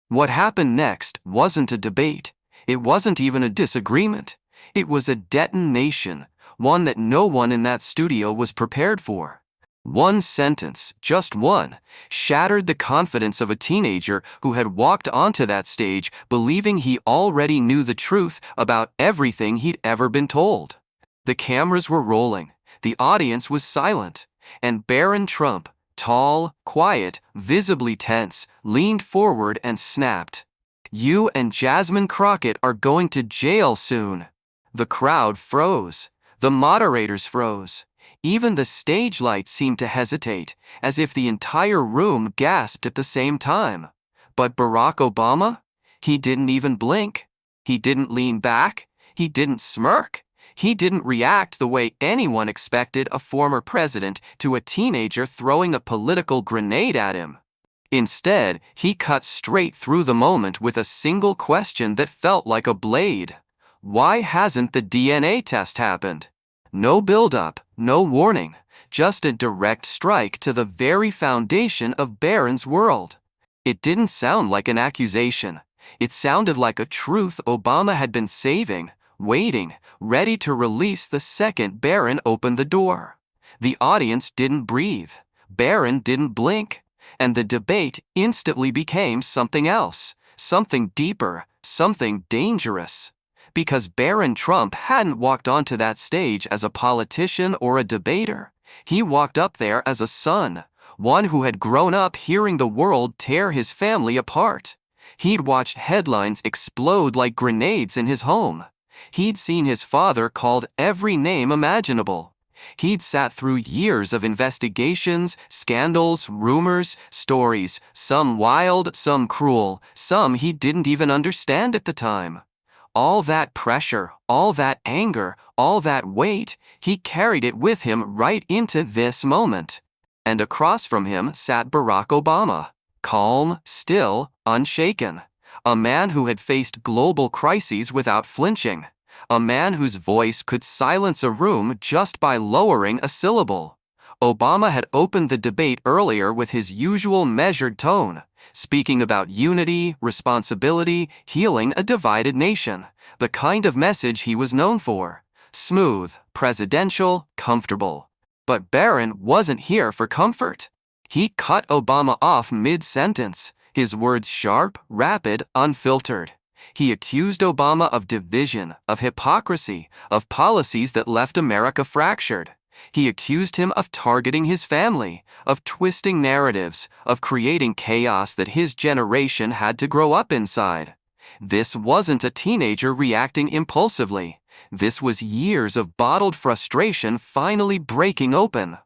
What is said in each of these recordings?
What happened next wasn't a debate. It wasn't even a disagreement. It was a detonation, one that no one in that studio was prepared for. One sentence, just one, shattered the confidence of a teenager who had walked onto that stage believing he already knew the truth about everything he'd ever been told. The cameras were rolling, the audience was silent, and Barron Trump, tall, quiet, visibly tense, leaned forward and snapped, "You and Jasmine Crockett are going to jail soon." The crowd froze. The moderators froze. Even the stage lights seemed to hesitate, as if the entire room gasped at the same time. But Barack Obama? He didn't even blink. He didn't lean back. He didn't smirk. He didn't react the way anyone expected a former president to a teenager throwing a political grenade at him. Instead, he cut straight through the moment with a single question that felt like a blade. Why hasn't the DNA test happened? No build-up, no warning, just a direct strike to the very foundation of Barron's world. It didn't sound like an accusation. It sounded like a truth Obama had been saving, waiting, ready to release the second Barron opened the door. The audience didn't breathe. Barron didn't blink. And the debate instantly became something else, something deeper, something dangerous. Because Barron Trump hadn't walked onto that stage as a politician or a debater. He walked up there as a son, one who had grown up hearing the world tear his family apart. He'd watched headlines explode like grenades in his home. He'd seen his father called every name imaginable. He'd sat through years of investigations, scandals, rumors, stories, some wild, some cruel, some he didn't even understand at the time. All that pressure, all that anger, all that weight, he carried it with him right into this moment. And across from him sat Barack Obama, calm, still, unshaken. A man who had faced global crises without flinching. A man whose voice could silence a room just by lowering a syllable. Obama had opened the debate earlier with his usual measured tone, speaking about unity, responsibility, healing a divided nation, the kind of message he was known for. Smooth, presidential, comfortable. But Barron wasn't here for comfort. He cut Obama off mid-sentence, his words sharp, rapid, unfiltered. He accused Obama of division, of hypocrisy, of policies that left America fractured. He accused him of targeting his family, of twisting narratives, of creating chaos that his generation had to grow up inside. This wasn't a teenager reacting impulsively. This was years of bottled frustration finally breaking open.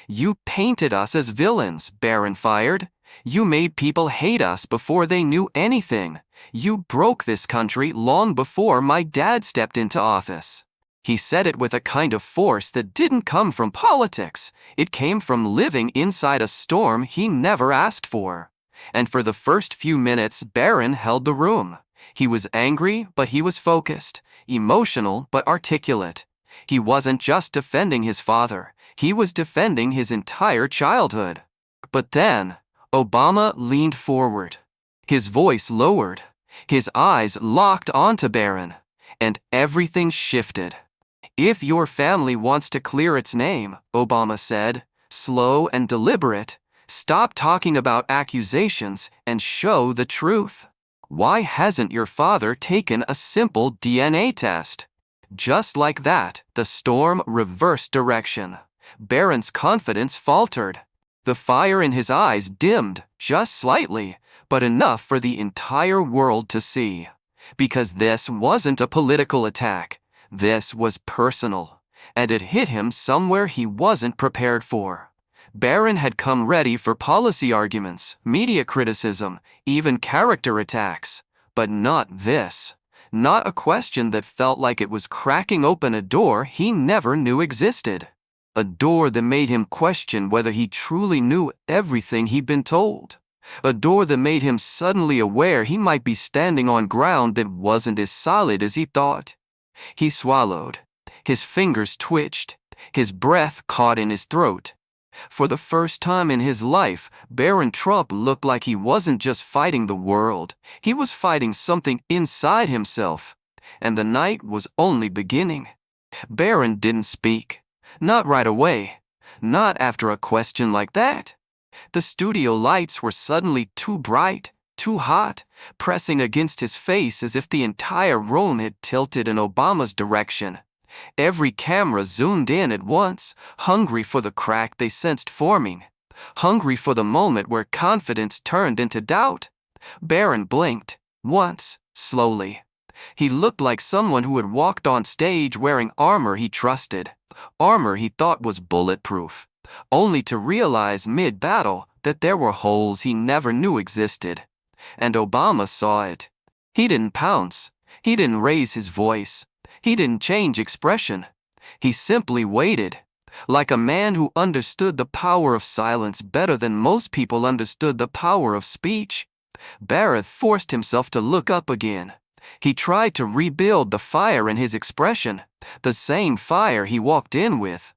"You painted us as villains," Barron fired. "You made people hate us before they knew anything. You broke this country long before my dad stepped into office." He said it with a kind of force that didn't come from politics. It came from living inside a storm he never asked for. And for the first few minutes, Barron held the room. He was angry, but he was focused, emotional, but articulate. He wasn't just defending his father. He was defending his entire childhood. But then, Obama leaned forward. His voice lowered. His eyes locked onto Barron. And everything shifted. "If your family wants to clear its name," Obama said, slow and deliberate, "stop talking about accusations and show the truth. Why hasn't your father taken a simple DNA test?" Just like that, the storm reversed direction. Barron's confidence faltered. The fire in his eyes dimmed, just slightly, but enough for the entire world to see. Because this wasn't a political attack. This was personal, and it hit him somewhere he wasn't prepared for. Barron had come ready for policy arguments, media criticism, even character attacks. But not this. Not a question that felt like it was cracking open a door he never knew existed. A door that made him question whether he truly knew everything he'd been told. A door that made him suddenly aware he might be standing on ground that wasn't as solid as he thought. He swallowed. His fingers twitched. His breath caught in his throat. For the first time in his life, Barron Trump looked like he wasn't just fighting the world, he was fighting something inside himself. And the night was only beginning. Barron didn't speak. Not right away. Not after a question like that. The studio lights were suddenly too bright, too hot, pressing against his face as if the entire room had tilted in Obama's direction. Every camera zoomed in at once, hungry for the crack they sensed forming, hungry for the moment where confidence turned into doubt. Barron blinked, once, slowly. He looked like someone who had walked on stage wearing armor he trusted, armor he thought was bulletproof, only to realize mid-battle that there were holes he never knew existed. And Obama saw it. He didn't pounce. He didn't raise his voice. He didn't change expression. He simply waited, like a man who understood the power of silence better than most people understood the power of speech. Barron forced himself to look up again. He tried to rebuild the fire in his expression, the same fire he walked in with.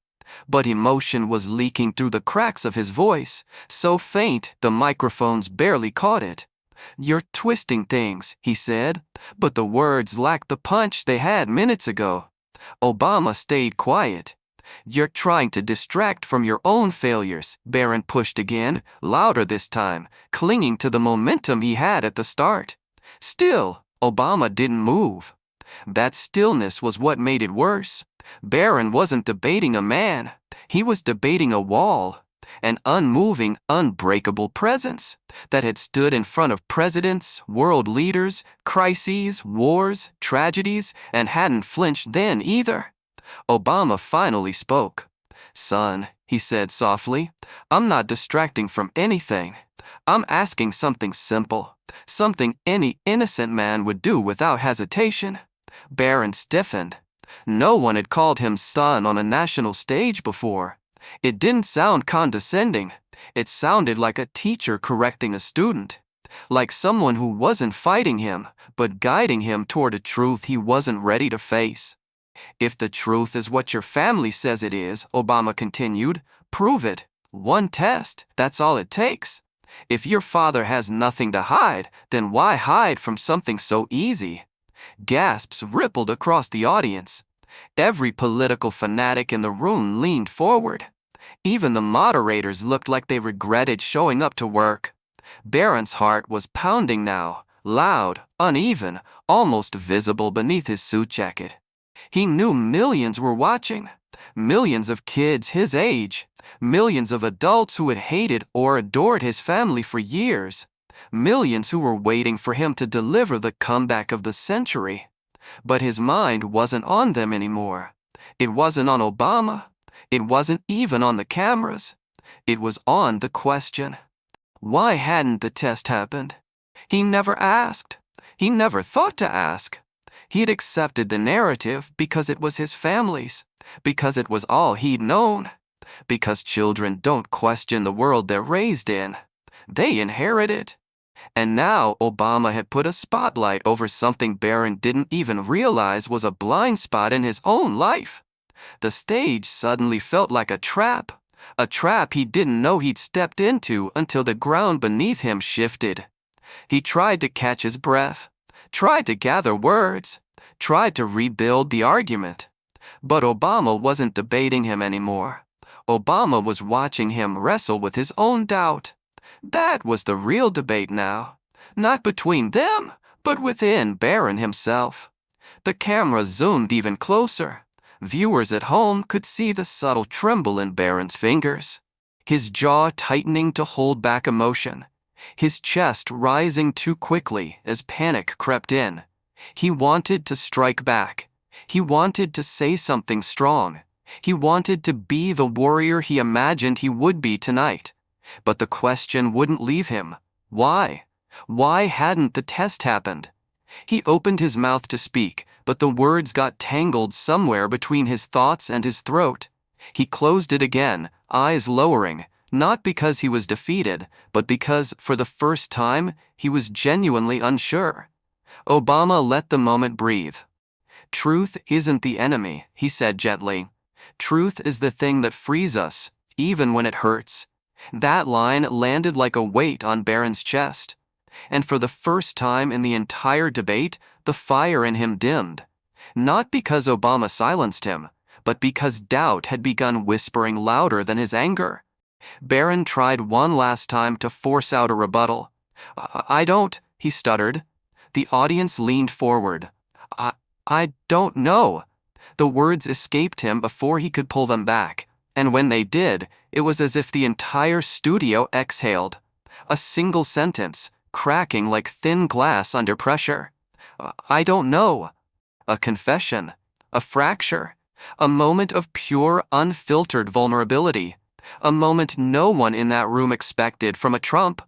But emotion was leaking through the cracks of his voice, so faint the microphones barely caught it. "You're twisting things," he said, but the words lacked the punch they had minutes ago. Obama stayed quiet. "You're trying to distract from your own failures," Barron pushed again, louder this time, clinging to the momentum he had at the start. Still, Obama didn't move. That stillness was what made it worse. Barron wasn't debating a man. He was debating a wall. An unmoving, unbreakable presence that had stood in front of presidents, world leaders, crises, wars, tragedies, and hadn't flinched then either. Obama finally spoke. "Son," he said softly, "I'm not distracting from anything. I'm asking something simple, something any innocent man would do without hesitation." Barron stiffened. No one had called him son on a national stage before. It didn't sound condescending. It sounded like a teacher correcting a student, like someone who wasn't fighting him, but guiding him toward a truth he wasn't ready to face. "If the truth is what your family says it is," Obama continued, "prove it. One test, that's all it takes. If your father has nothing to hide, then why hide from something so easy?" Gasps rippled across the audience. Every political fanatic in the room leaned forward. Even the moderators looked like they regretted showing up to work. Barron's heart was pounding now, loud, uneven, almost visible beneath his suit jacket. He knew millions were watching. Millions of kids his age. Millions of adults who had hated or adored his family for years. Millions who were waiting for him to deliver the comeback of the century. But his mind wasn't on them anymore. It wasn't on Obama. It wasn't even on the cameras. It was on the question. Why hadn't the test happened? He never asked. He never thought to ask. He had accepted the narrative because it was his family's, because it was all he'd known, because children don't question the world they're raised in. They inherit it. And now Obama had put a spotlight over something Barron didn't even realize was a blind spot in his own life. The stage suddenly felt like a trap he didn't know he'd stepped into until the ground beneath him shifted. He tried to catch his breath, tried to gather words, tried to rebuild the argument. But Obama wasn't debating him anymore. Obama was watching him wrestle with his own doubt. That was the real debate now. Not between them, but within Barron himself. The camera zoomed even closer. Viewers at home could see the subtle tremble in Barron's fingers, his jaw tightening to hold back emotion, his chest rising too quickly as panic crept in. He wanted to strike back. He wanted to say something strong. He wanted to be the warrior he imagined he would be tonight. But the question wouldn't leave him. Why? Why hadn't the test happened? He opened his mouth to speak, but the words got tangled somewhere between his thoughts and his throat. He closed it again, eyes lowering, not because he was defeated, but because, for the first time, he was genuinely unsure. Obama let the moment breathe. "Truth isn't the enemy," he said gently. "Truth is the thing that frees us, even when it hurts. That line landed like a weight on Barron's chest. And for the first time in the entire debate, the fire in him dimmed. Not because Obama silenced him, but because doubt had begun whispering louder than his anger. Barron tried one last time to force out a rebuttal. "I don't," he stuttered. The audience leaned forward. I don't know." The words escaped him before he could pull them back, and when they did, it was as if the entire studio exhaled. A single sentence, cracking like thin glass under pressure. "I don't know." A confession. A fracture. A moment of pure, unfiltered vulnerability. A moment no one in that room expected from a Trump.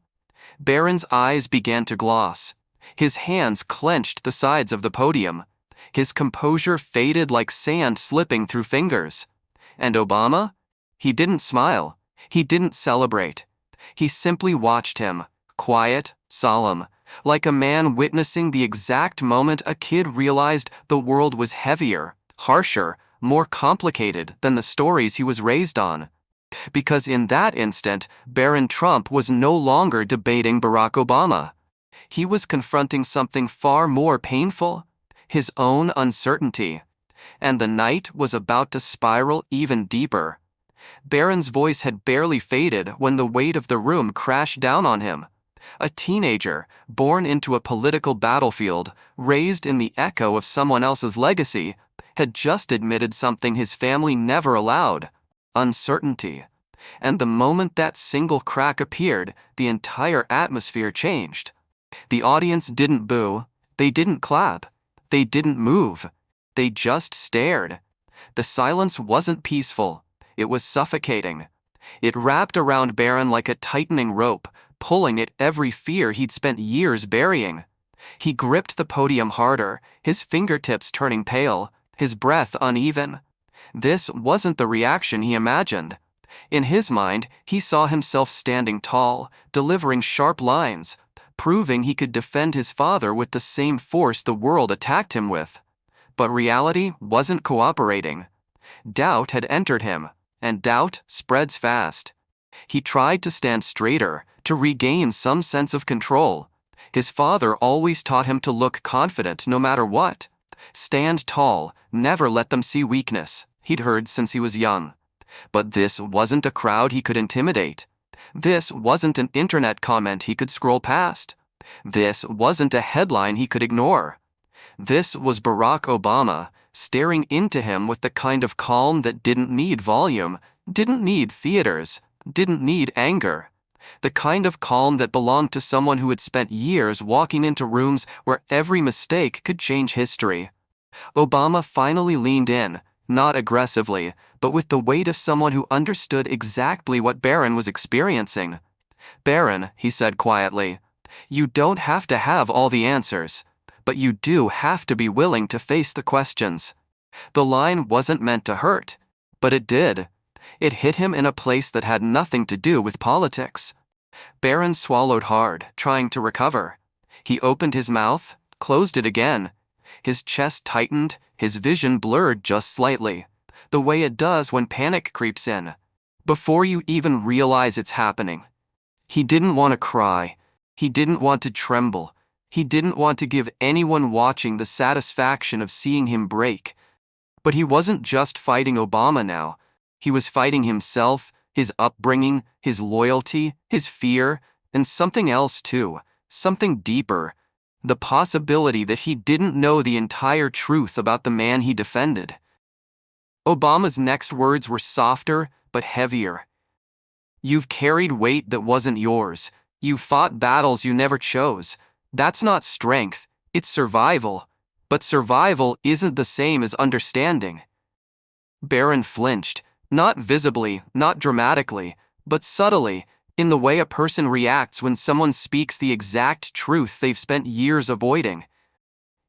Barron's eyes began to gloss. His hands clenched the sides of the podium. His composure faded like sand slipping through fingers. And Obama? He didn't smile. He didn't celebrate. He simply watched him, quiet, solemn, like a man witnessing the exact moment a kid realized the world was heavier, harsher, more complicated than the stories he was raised on. Because in that instant, Barron Trump was no longer debating Barack Obama. He was confronting something far more painful, his own uncertainty. And the night was about to spiral even deeper. Barron's voice had barely faded when the weight of the room crashed down on him. A teenager, born into a political battlefield, raised in the echo of someone else's legacy, had just admitted something his family never allowed: uncertainty. And the moment that single crack appeared, the entire atmosphere changed. The audience didn't boo, they didn't clap, they didn't move, they just stared. The silence wasn't peaceful, it was suffocating. It wrapped around Barron like a tightening rope, pulling at every fear he'd spent years burying. He gripped the podium harder, his fingertips turning pale, his breath uneven. This wasn't the reaction he imagined. In his mind, he saw himself standing tall, delivering sharp lines, proving he could defend his father with the same force the world attacked him with. But reality wasn't cooperating. Doubt had entered him, and doubt spreads fast. He tried to stand straighter, to regain some sense of control. His father always taught him to look confident no matter what. Stand tall, never let them see weakness, he'd heard since he was young. But this wasn't a crowd he could intimidate. This wasn't an internet comment he could scroll past. This wasn't a headline he could ignore. This was Barack Obama, staring into him with the kind of calm that didn't need volume, didn't need theaters, didn't need anger. The kind of calm that belonged to someone who had spent years walking into rooms where every mistake could change history. Obama finally leaned in, not aggressively, but with the weight of someone who understood exactly what Barron was experiencing. "Barron," he said quietly, "you don't have to have all the answers, but you do have to be willing to face the questions." The line wasn't meant to hurt, but it did. It hit him in a place that had nothing to do with politics. Barron swallowed hard, trying to recover. He opened his mouth, closed it again. His chest tightened, his vision blurred just slightly, the way it does when panic creeps in, before you even realize it's happening. He didn't want to cry. He didn't want to tremble. He didn't want to give anyone watching the satisfaction of seeing him break. But he wasn't just fighting Obama now. He was fighting himself, his upbringing, his loyalty, his fear, and something else too, something deeper. The possibility that he didn't know the entire truth about the man he defended. Obama's next words were softer, but heavier. "You've carried weight that wasn't yours. You fought battles you never chose. That's not strength, it's survival. But survival isn't the same as understanding." Barron flinched, not visibly, not dramatically, but subtly, in the way a person reacts when someone speaks the exact truth they've spent years avoiding.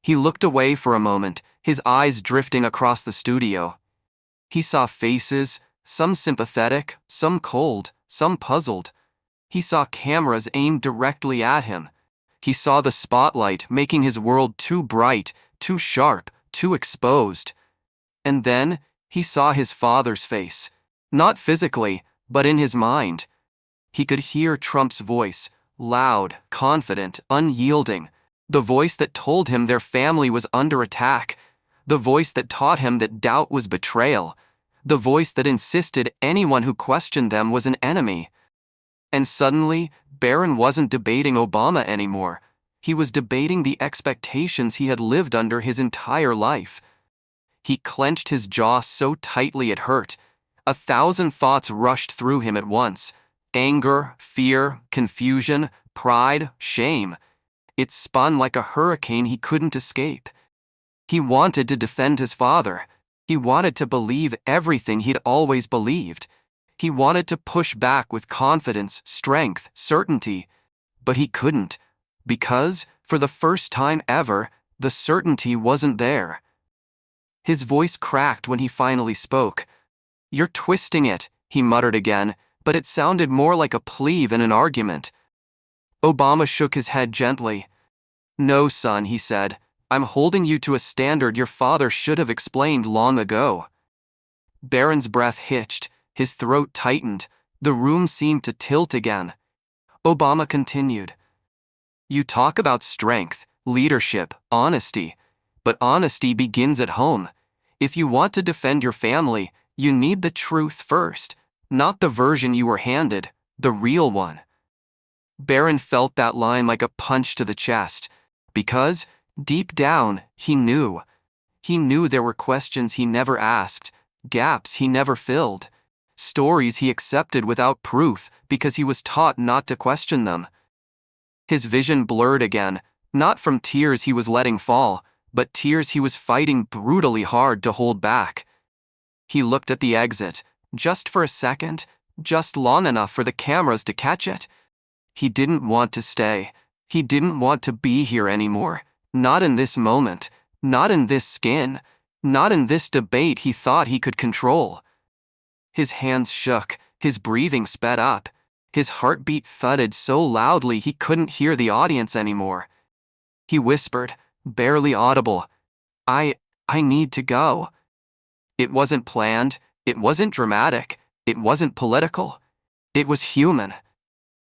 He looked away for a moment, his eyes drifting across the studio. He saw faces, some sympathetic, some cold, some puzzled. He saw cameras aimed directly at him. He saw the spotlight making his world too bright, too sharp, too exposed. And then, he saw his father's face. Not physically, But in his mind, he could hear Trump's voice, loud, confident, unyielding, the voice that told him their family was under attack, the voice that taught him that doubt was betrayal, the voice that insisted anyone who questioned them was an enemy. And suddenly, Barron wasn't debating Obama anymore. He was debating the expectations he had lived under his entire life. He clenched his jaw so tightly it hurt. 1,000 thoughts rushed through him at once. Anger, fear, confusion, pride, shame. It spun like a hurricane he couldn't escape. He wanted to defend his father. He wanted to believe everything he'd always believed. He wanted to push back with confidence, strength, certainty. But he couldn't, because, for the first time ever, the certainty wasn't there. His voice cracked when he finally spoke. "You're twisting it," he muttered again, but it sounded more like a plea than an argument. Obama shook his head gently. "No, son," he said. "I'm holding you to a standard your father should have explained long ago." Barron's breath hitched, his throat tightened, the room seemed to tilt again. Obama continued. "You talk about strength, leadership, honesty, but honesty begins at home. If you want to defend your family, you need the truth first, not the version you were handed, the real one." Barron felt that line like a punch to the chest, because, deep down, he knew. He knew there were questions he never asked, gaps he never filled, stories he accepted without proof because he was taught not to question them. His vision blurred again, not from tears he was letting fall, but tears he was fighting brutally hard to hold back. He looked at the exit, just for a second, just long enough for the cameras to catch it. He didn't want to stay. He didn't want to be here anymore. Not in this moment. Not in this skin. Not in this debate he thought he could control. His hands shook, his breathing sped up. His heartbeat thudded so loudly he couldn't hear the audience anymore. He whispered, barely audible, I need to go." It wasn't planned, it wasn't dramatic, it wasn't political. It was human.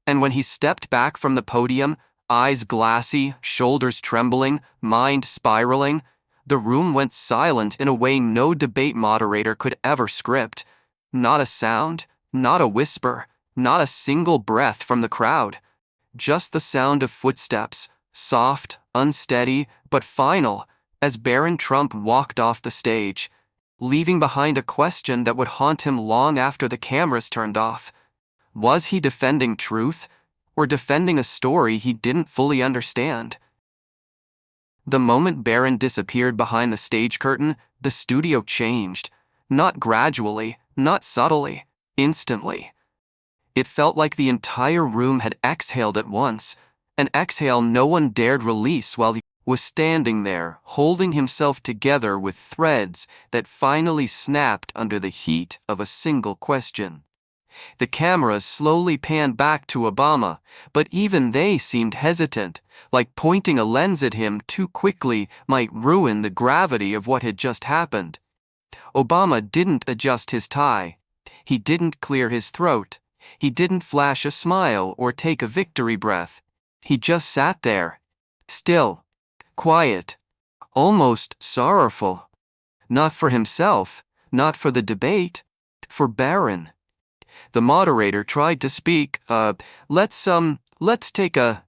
And when he stepped back from the podium, eyes glassy, shoulders trembling, mind spiraling, the room went silent in a way no debate moderator could ever script. Not a sound, not a whisper, not a single breath from the crowd. Just the sound of footsteps, soft, unsteady, but final, as Barron Trump walked off the stage, leaving behind a question that would haunt him long after the cameras turned off. Was he defending truth, or defending a story he didn't fully understand? The moment Barron disappeared behind the stage curtain, the studio changed. Not gradually, not subtly, instantly. It felt like the entire room had exhaled at once, an exhale no one dared release while he was standing there, holding himself together with threads that finally snapped under the heat of a single question. The cameras slowly panned back to Obama, but even they seemed hesitant, like pointing a lens at him too quickly might ruin the gravity of what had just happened. Obama didn't adjust his tie. He didn't clear his throat. He didn't flash a smile or take a victory breath. He just sat there, still, quiet, almost sorrowful. Not for himself, not for the debate, for Barron. The moderator tried to speak, let's take a...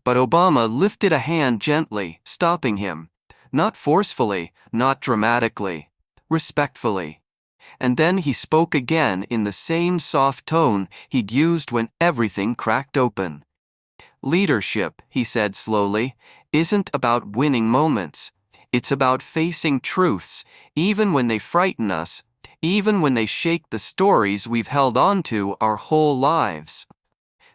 But Obama lifted a hand gently, stopping him. Not forcefully, not dramatically, respectfully. And then he spoke again in the same soft tone he'd used when everything cracked open. "Leadership," he said slowly, "isn't about winning moments. It's about facing truths, even when they frighten us, even when they shake the stories we've held on to our whole lives."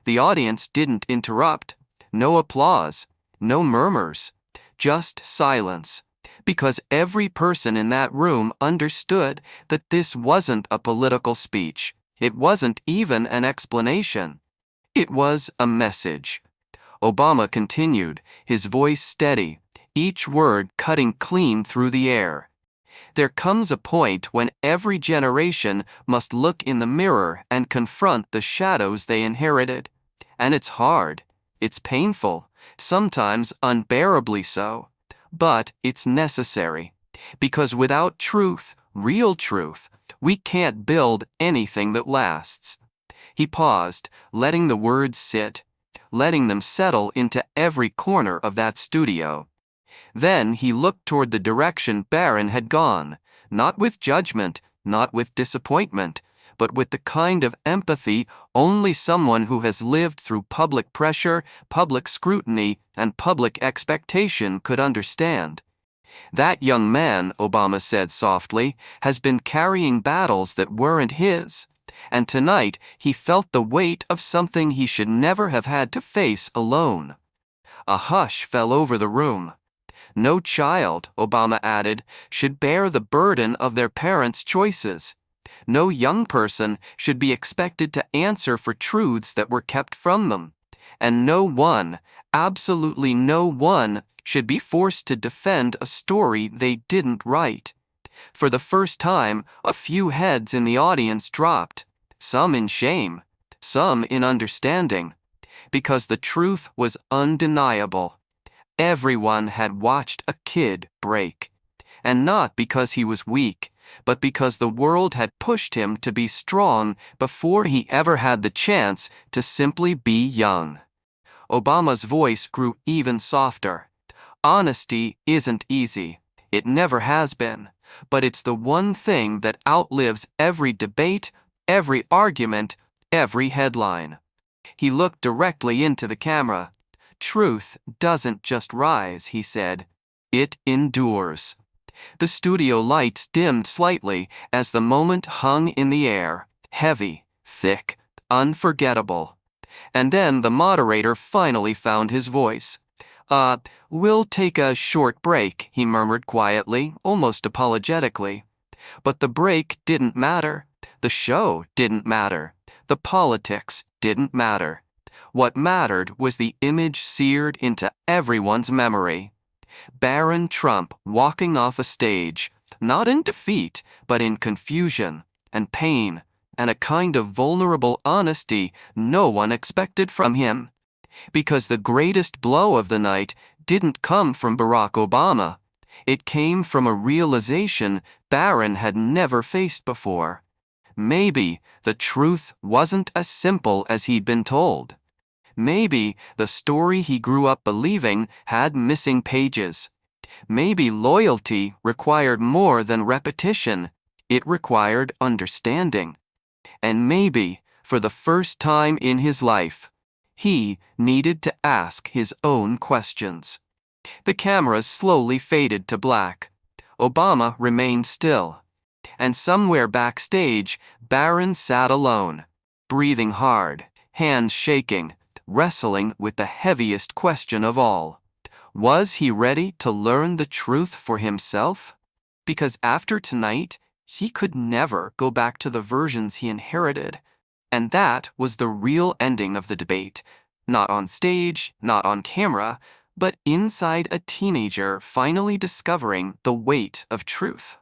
The audience didn't interrupt. No applause, no murmurs, just silence, because every person in that room understood that this wasn't a political speech. It wasn't even an explanation. It was a message. Obama continued, his voice steady, each word cutting clean through the air. There comes a point when every generation must look in the mirror and confront the shadows they inherited. And it's hard. It's painful, sometimes unbearably so. But it's necessary. Because without truth, real truth, we can't build anything that lasts. He paused, letting the words sit, letting them settle into every corner of that studio. Then he looked toward the direction Barron had gone, not with judgment, not with disappointment, but with the kind of empathy only someone who has lived through public pressure, public scrutiny, and public expectation could understand. That young man, Obama said softly, has been carrying battles that weren't his, and tonight he felt the weight of something he should never have had to face alone. A hush fell over the room. No child, Obama added, should bear the burden of their parents' choices. No young person should be expected to answer for truths that were kept from them. And no one, absolutely no one, should be forced to defend a story they didn't write. For the first time, a few heads in the audience dropped, some in shame, some in understanding, because the truth was undeniable. Everyone had watched a kid break, and not because he was weak, but because the world had pushed him to be strong before he ever had the chance to simply be young. Obama's voice grew even softer. Honesty isn't easy. It never has been. But it's the one thing that outlives every debate, every argument, every headline. He looked directly into the camera. Truth doesn't just rise, he said. It endures. The studio lights dimmed slightly as the moment hung in the air, heavy, thick, unforgettable. And then the moderator finally found his voice. We'll take a short break, he murmured quietly, almost apologetically. But the break didn't matter. The show didn't matter. The politics didn't matter. What mattered was the image seared into everyone's memory. Barron Trump walking off a stage, not in defeat, but in confusion and pain, and a kind of vulnerable honesty no one expected from him. Because the greatest blow of the night didn't come from Barack Obama. It came from a realization Barron had never faced before. Maybe the truth wasn't as simple as he'd been told. Maybe the story he grew up believing had missing pages. Maybe loyalty required more than repetition. It required understanding. And maybe, for the first time in his life, he needed to ask his own questions. The cameras slowly faded to black. Obama remained still. And somewhere backstage, Barron sat alone, breathing hard, hands shaking, wrestling with the heaviest question of all. Was he ready to learn the truth for himself? Because after tonight, he could never go back to the versions he inherited. And that was the real ending of the debate. Not on stage, not on camera, but inside a teenager finally discovering the weight of truth.